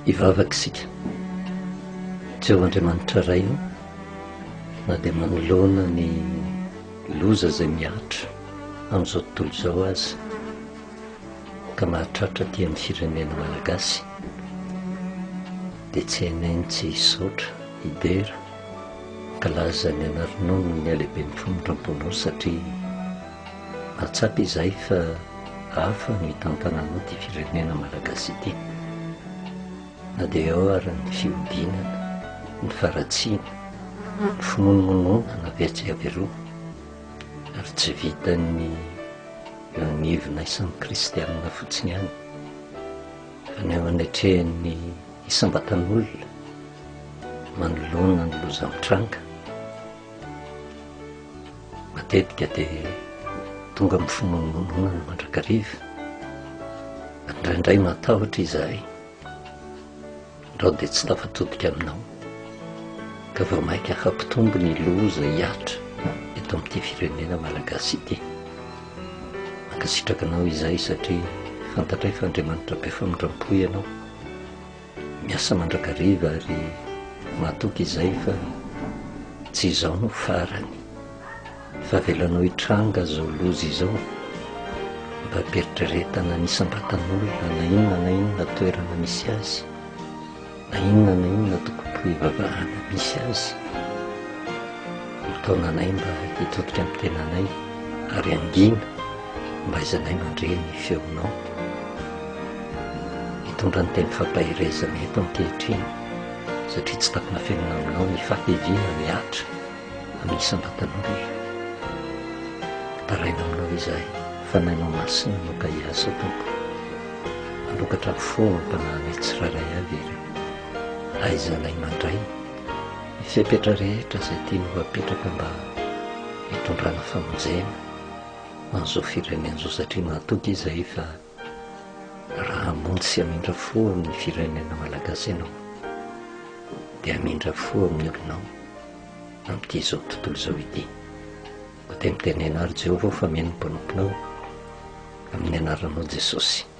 ivavakisika tsy eo andriamanitra ray io na dia manoloana ny loza izay miatra amin'izao tontolo izao azy ka mahatratra ty amin'ny firenena malagasy dia tsy hainainy tsy hisaotra hidera ka laza ny anarinao no ny alehibe ny fimondram-ponao satria mahatsapy izay fa hafa no hitantananao ty firenena malagasy ity na dia ao ary ny fiodinana ny faratsiana ny fimonomonona na viatsy avy roa ary tsy vitany eo anivona isan'ny kristianina fotsiny ihany fa ny eo anatrehan'ny isambatan'olona manoloana ny loza mitranga matetika dia tonga amin'ny fimonomonona ny mandrakariva indraindray matahotra izahay rao dia tsy tafatodika aminao ka vao mainka hahampitombo ny loza hiatra eto amin'ity firenena malagasy ity mankasitraka anao izay satria fantatray fa Andriamanitra be famindram-po ianao miasa mandrakariva ary mahatoky izay fa tsy izao no farany fa avelanao hitranga zao loza izao mba hampieritreretana ny isambatan'olona na inona toerana misy azy na inona tokony hivavahana misy azy mitaonanay mba hitodika amin'ny tenanay ary angina mba izanay mandre ny feonao hitondra ny teny fampahirezana eto ankehitriny satria tsy tapina fiainana aminao ny fahaviana miatra amin'ny isambatan'olona taraina aminao izay fanainao masina no ka hiasa tompo manokatra foana mpanahany tsiraray avy ire aizanay mandray ny fiapetra rehetra izay tiany ho apetraka mba hitondrana famonjena an'izao firenen'izao satria mahatoky izay fa raha hamonjy sy hamindra fo amin'ny firenena malagasy ianao dia hamindra fo amin'ny olonao amin'ity izao tontolo izao ity ko dia mitenena ary Jehovah fa mihaino mpanomponao amin'ny anaranao Jesosy.